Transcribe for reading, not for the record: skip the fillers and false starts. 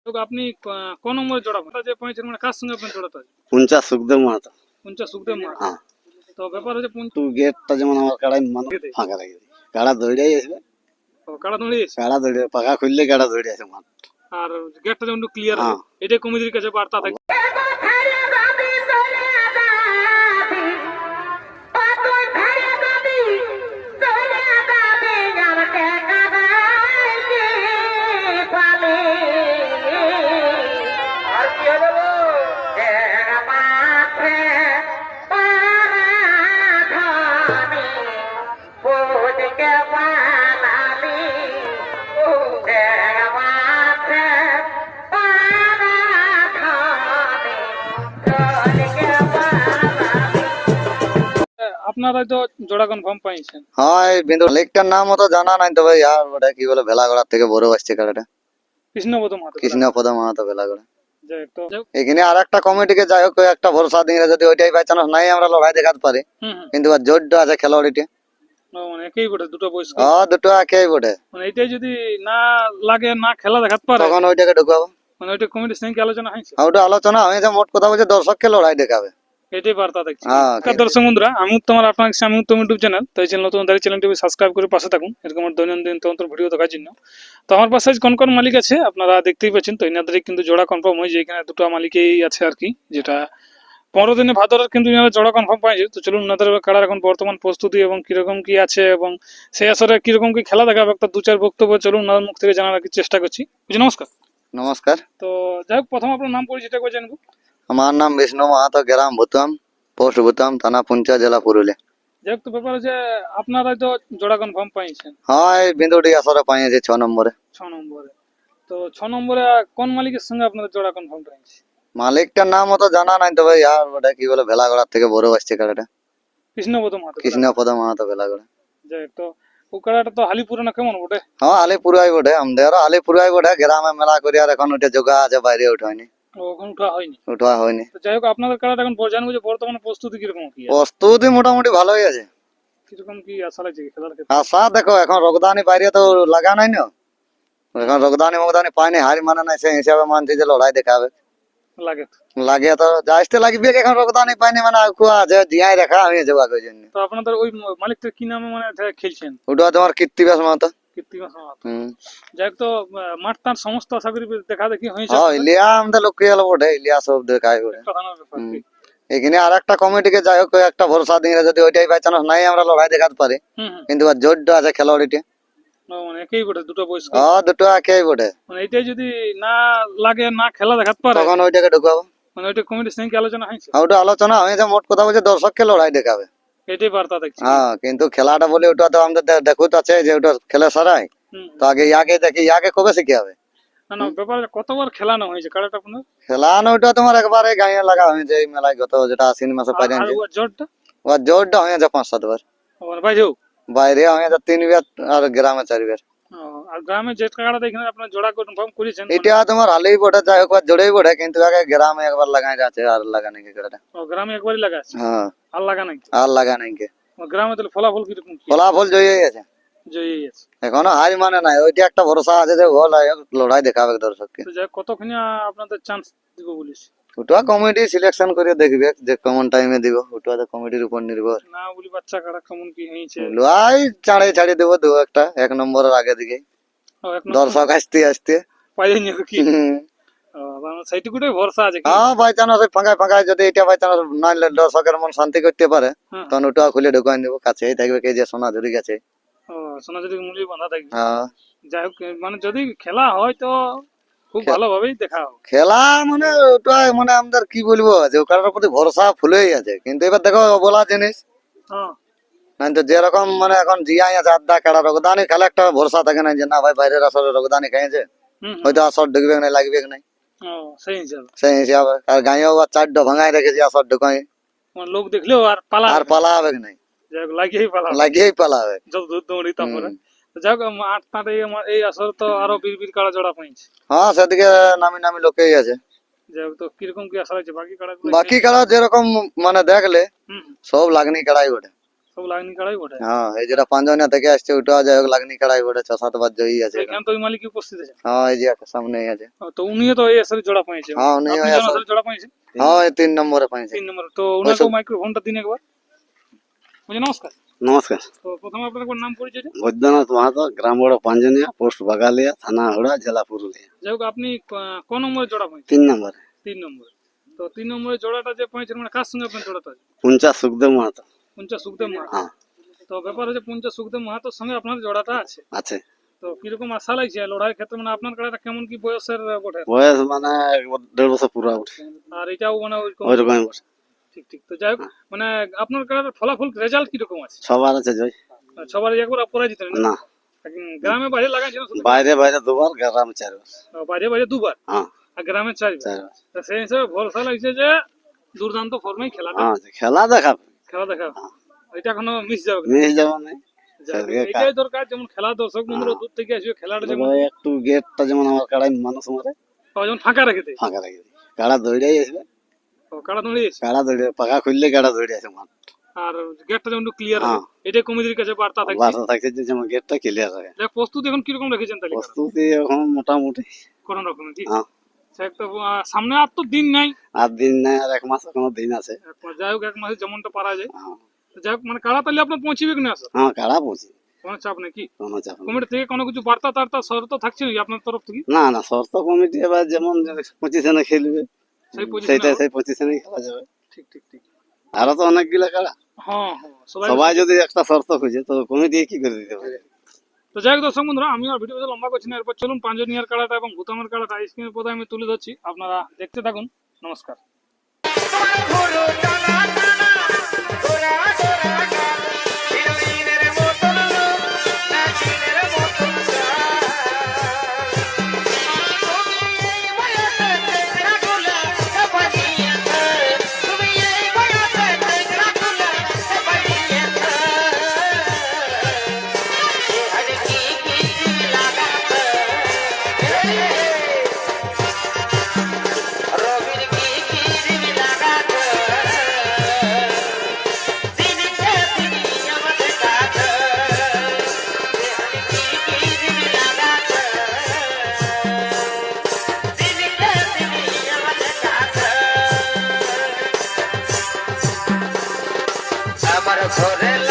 তো আপনি কোন নম্বরে জোড়া যে পয়েন্টের মানে কার সঙ্গে আপনার জোড়াটা আছে? 50 সুখদেব মাহাতো। 50 সুখদেব মাহাতো। হ্যাঁ, তো ব্যাপার হচ্ছে তুই গেটটা যেমন আমার কাড়াই ফাঁকা রেখে দিই। কাড়া দৌড়াই আসবে, কাড়া দাঁড়িয়ে আছে কাড়া দৌড়ে পাখা খুললে কাড়া দৌড়ে আসে মাঠ। আর গেটটা যেমন ক্লিয়ার হ্যাঁ। আছে, এটাই কমিটির কাছে বার্তা থাকে। আপনারা তো জোড়া কনফার্ম পাইছেন। হ্যাঁ, বিন্দু মালিকটার নাম তো জানা নাই, তবে ইয়ার ওটা কি বলে ভেলাগড়ার থেকে বড় আসছে কাড়াটা। কৃষ্ণপদ মাহাতো। কৃষ্ণপদ মাহাতো ভেলাগড়া। যাই হোক, তো যাই হোক। এখানে আর একটা কমিটিকে যাই হোক একটা ভরসা দিয়ে যদি ওইটাই বাই চান্স নাই আমরা লড়াই দেখাতে পারি, কিন্তু আর জোরটা আছে খেলোয়াড়িটা। মানে একই বটে, দুটো বয়স। দুটো একেই বটে, মানে এটাই যদি না লাগে, না খেলা দেখাতে পারে, তখন ওইটাকে ঢুকাবো। মানে ওইটা কমিটির সঙ্গে আলোচনা হয়েছে। ওটা আলোচনা হয়েছে, মোট কথা বলছে দর্শককে লড়াই দেখাবে। এটাই বার্তা দেখছি। হ্যাঁ, দর্শক বন্ধুরা, আমি তোমার আপনার আমি উত্তম ইউটিউব চ্যানেল, তো এই চ্যানেল নতুন চ্যানেলটি সাবস্ক্রাইব করে পাশে থাকুন এরকম দৈনন্দিন তন্ত্র ভিডিও দেখার জন্য। তো আমার পাশে কোন কোন মালিক আছে আপনারা দেখতেই পাচ্ছেন। তো এনাদের কিন্তু জোড়া কনফার্ম হয়েছে, এখানে দুটো মালিকই আছে আর কি, যেটা 15 দিনে ভাদরের কিন্তু এনারা জোড়া কনফার্ম পাইছে। তো চলুন ওনাদের কাড়ার এখন বর্তমান প্রস্তুতি এবং কিরকম কি আছে এবং সেই আসরে কিরকম কি খেলা দেখাবে একটা 2-4 বক্তব্য চলুন ওনাদের মুখ থেকে জানার চেষ্টা করছি। নমস্কার। নমস্কার। তো যাই হোক, প্রথম আপনার নাম পরিচিত করে জানবো। আমার নাম বিষ্ণু মাহাতো, গ্রাম ভুতাম, পোস্ট ভুতাম, থানা পুঞ্চা, জেলা পুরুলিয়া। যাই হোক, তো ব্যাপার হচ্ছে আপনারা তো জোড়া কনফার্ম পাইছেন। হ্যাঁ, এই বিন্দুটি আসরে পাইছে 6 নম্বরে। 6 নম্বরে। তো 6 নম্বরে কোন মালিকের সঙ্গে আপনাদের জোড়া কনফার্ম পাইছে? মালিকটার নাম তো জানা নাই, তবে ইয়ার ওটা কি বলে ভেলাগড়ার থেকে বড় আসছে কাড়াটা। কৃষ্ণপদ মাহাতো। কৃষ্ণপদ মাহাতো ভেলাগড়া। যাই হোক, তো ও কাড়াটা তো হালিপুরে না কেমন বটে? হ্যাঁ, আলিপুরাই বটে, আমাদের আলিপুরাই বটে। গ্রামে মেলা করি আর এখন ওটা জোগা আছে, বাইরে উঠায়নি, ওখানে উঠা হয়নি। উঠা হয়নি। তো যাই হোক, আপনাদের কাড়াটা এখন জানবো যে বর্তমানে প্রস্তুতি কিরকম কি আছে? প্রস্তুতি মোটামুটি ভালোই আছে। কিরকম কি আশা লাগছে খেলার ক্ষেত্রে? আশা দেখো, এখন রগদানি বাইরে তো লাগা নাই না, এখন রগদানি মগদানি পায়নি, হারি মানে নাই, সেই হিসাবে মানছি যে লড়াই দেখাবে। লাগে তো। লাগে তো যাইতে লাগবে, এখন রগদানি পাইনি মানে কুয়া যে জিয়াই রেখা আমি যাওয়া কই জন্য। তো আপনাদের ওই মালিকটার কি নামে মানে খেলছেন? ওটা তোমার কীর্তিবাস মাহাতো। কীর্তিবাস মাহাতো। যাই হোক, তো মাঠ তার সমস্ত আশা করি দেখা দেখি হয়েছে। হ্যাঁ, ইলিয়া আমাদের লোক এলো বটে, ইলিয়া সব দেখাই বটে। প্রধানের ব্যাপার কি? এখানে আর একটা কমিটিকে যাই হোক একটা ভরসা দিয়ে যদি ওইটাই বাই চান্স নাই আমরা লড়াই দেখাতে পারি, কিন্তু আর জোরটা আছে খেলোয়াড়িটা। মানে একই বটে, দুটো বয়স। দুটো একেই বটে, মানে এটাই যদি না লাগে, না খেলা দেখাতে পারে, তখন ওইটাকে ঢুকাবো। মানে ওইটা কমিটির সঙ্গে আলোচনা হয়েছে। ওটা আলোচনা হয়েছে, মোট কথা বলছে দর্শককে লড়াই দেখাবে। এটাই বার্তা দেখছি। হ্যাঁ, কিন্তু খেলাটা বলে ওটা তো আমাদের দেখুত আছে যে ওটা খেলে সারাই, তো আগে ইয়াকে দেখি, ইয়াকে কবে শিখে হবে। না না, ব্যাপার কতবার খেলানো হয়েছে কাড়াটা আপনার? খেলানো ওটা তোমার একবারে গাঁয়ে লাগা হয়েছে এই মেলায়, গত যেটা আশ্বিন মাসে পাই আর ওর জোরটা? ওর জোরটা হয়েছে 5-7 বার। বাইরেও? বাইরে হয়েছে 3 বার, আর গ্রামে 4 বার। আর গ্রামে যে কাড়াটা এখানে আপনার জোড়া কনফার্ম করেছেন, এটা তোমার আলেই বটে, যাই হোক জোড়েই বটে, কিন্তু আগে গ্রামে একবার লাগাই আছে, আর লাগা নাই কেড়াটা। গ্রামে একবারই লাগা আছে। হ্যাঁ, আর লাগা নাই? আর লাগা নাই। গ্রামে তাহলে ফলাফল কিরকম? ফলাফল জয়ই আছে, জয়ী আছে। এখনো হার মানে নাই, ওইটা একটা ভরসা আছে যে ও লড়াই দেখাবে দর্শককে। তো যাই কতখানি আপনাদের চান্স দিব বলিস? ওটা কমিটি সিলেকশন করে দেখবে যে কেমন টাইমে দিব, ওটা তো কমিটির উপর নির্ভর। না বলি বাচ্চা কাড়া কেমন কি হয়েছে, লড়াই ছাড়িয়ে দেবো দু একটা 1 নম্বরের আগে দিকে, দর্শক আসতে আসতে পাইনি কি সেইটুকুটাই ভরসা আছে। হ্যাঁ, বাই চান্স ফাঁকায় ফাঁকায় যদি এটা বাই চান্স না দর্শকের মন শান্তি করতে পারে, তখন ওটা খুলে ঢুকাই দেবো, কাছেই থাকবে, কে যে সোনা ঝুরি গেছে। সোনা যদি মূল্য বাঁধা থাকবে। হ্যাঁ, যাই হোক, মানে যদি খেলা হয় তো খুব ভালোভাবেই দেখা হবে। খেলা মানে ওটা মানে আমাদের কি বলবো, যে ওটার প্রতি ভরসা ফুলেই আছে, কিন্তু এবার দেখো বলা জিনিস তো যেরকম মানে এখন জিয়াই আছে আড্ডা কাড়া রগদানি খেলা, একটা ভরসা থাকে না যে না ভাই বাইরের আসরে রগদানি খাইছে, হয়তো আসর ঢুকবে না, লাগবে না, সেই হিসাবে। আর গাঁয়েও 4টা ভাঙাই রেখেছি আসর ঢুকাই, লোক দেখলেও আর পালা হবে নাই, লাগিয়েই পালা হবে যত দূর দৌড়ি। তারপরে যাই হোক, 8 এই আসর তো আরো বীর কাড়া জোড়া পাইছে। হ্যাঁ, সেদিকে নামি নামি লোকেই আছে। যাই হোক, তো কিরকম কি আশা আছে বাকি কাড়া? বাকি কাড়া যেরকম মানে দেখলে সব লাগনি কাড়াই বটে, সব লাগনি কাড়াই বটে। হ্যাঁ এই যেটা পাঁচজনা থেকে আসছে ওটা যাই হোক লাগনি কাড়াই বটে, 6-7 বার জয়ী আছে। এখানে তো ওই মালিক উপস্থিত আছে। হ্যাঁ এই যে একটা সামনেই আছে। তো উনিও তো এই আসলে জোড়া পাইছে। হ্যাঁ উনি আপনি জন আসলে জোড়া পাইছেন হ্যাঁ এই 3 নম্বরে পাইছে। 3 নম্বর। তো উনাকে মাইক্রোফোনটা দিন একবার। বুঝে নমস্কার। নমস্কার। তো প্রথমে আপনার একবার নাম পরিচয় দিন। বৈদ্যনাথ মাহাতো, গ্রাম বড় পাঞ্জনিয়া, পোস্ট বাগালিয়া, থানা হুড়া, জেলা পুরুলিয়া। যাই হোক আপনি কোন নম্বরে জোড়া পাইছেন? 3 নম্বরে 3 নম্বরে। তো 3 নম্বরে জোড়াটা যে পাইছেন মানে কার সঙ্গে আপনার জোড়াটা আছে? পুঞ্চা সুখদেব মাহাতো। পুঞ্চা সুখদেব মাহাতো। হ্যাঁ তো ব্যাপার হচ্ছে পুঞ্চা সুখদেব মাহাতোর সঙ্গে আপনার জোড়াটা আছে। আছে। তো কিরকম আশা লাগছে লড়াইয়ের ক্ষেত্রে, মানে আপনার কাড়াটা কেমন কি বয়সের বটে? বয়স মানে 1.5 বছর পুরা উঠে আর এটাও মানে ওইরকম? ওইরকমই বটে। ঠিক ঠিক। তো যাই হোক মানে আপনার কাড়ার ফলাফল রেজাল্ট কিরকম আছে? সবার আছে জয়। সবার একবার পরাজিত না, গ্রামে বাইরে লাগাইছিল শুধু? বাইরে বাইরে 2 বার, গ্রাম 4 বার। বাইরে বাইরে 2 বার হ্যাঁ আর গ্রামে 4 বার। 4 বার। তো সেই হিসাবে ভরসা লাগছে যে দুর্দান্ত ফর্মে খেলাটা হ্যাঁ খেলা দেখা খেলা দেখা এটা এখনো মিস যাবে না। মিস যাব না। যাই হোক, এটাই দরকার, যেমন খেলা দর্শক বন্ধুরা দূর থেকে আসবে খেলাটা যেমন একটু গেটটা যেমন আমার কাড়াই মানুষ মারে যেমন ফাঁকা রেখে দেয়। ফাঁকা রাখি দিই। কাড়া দৌড়াই আসবে, কাড়া দাঁড়িয়েছে কাড়া দৌড়ে পাকা খুললে কাড়া দৌড়ে আসে মাঠ। আর গেটটা যেমন ক্লিয়ার হ্যাঁ। আছে, এটাই কমিটির কাছে বার্তা থাকছে। বাসা থাকছে যে যেমন গেটটা ক্লিয়ার থাকে। দেখ প্রস্তুতি এখন কিরকম রেখেছেন তাহলে? প্রস্তুতি এখন মোটামুটি। কোন রকমের কি হ্যাঁ সে তো সামনে আর তো দিন নাই। আর দিন নাই, আর 1 মাস এখনো দিন আছে। যাই হোক 1 মাসে যেমনটা পারা যায়। হ্যাঁ। তো যাই হোক মানে কাড়া তাহলে আপনার পৌঁছিবে কিনা আসা? হ্যাঁ কাড়া পৌঁছি, কোনো চাপ নেই কি? কোনো চাপ নেই। কমিটি থেকে কোনো কিছু বার্তা টার্তা শর্ত থাকছে নাকি আপনার তরফ থেকে? না না, শর্ত কমিটি এবার যেমন পজিশনে খেলবে সেই পজিশনে সেইটাই সেই পজিশনে খেলা যাবে। ঠিক ঠিক ঠিক। আরো তো অনেকগুলা কাড়া, হ্যাঁ হ্যাঁ সবাই যদি একটা শর্ত খুঁজে তো কমিটি কি করে দিতে পারে। তো যাই হোক দর্শক বন্ধুরা, আমি আর ভিডিও লম্বা করছি না, এরপর চলুন পাঁচজনিয়ার কাড়াটা এবং ভুতামের কাড়াটা স্ক্রিনের পর্দায় আমি তুলে ধরছি, আপনারা দেখতে থাকুন। নমস্কার। আমার ঘরে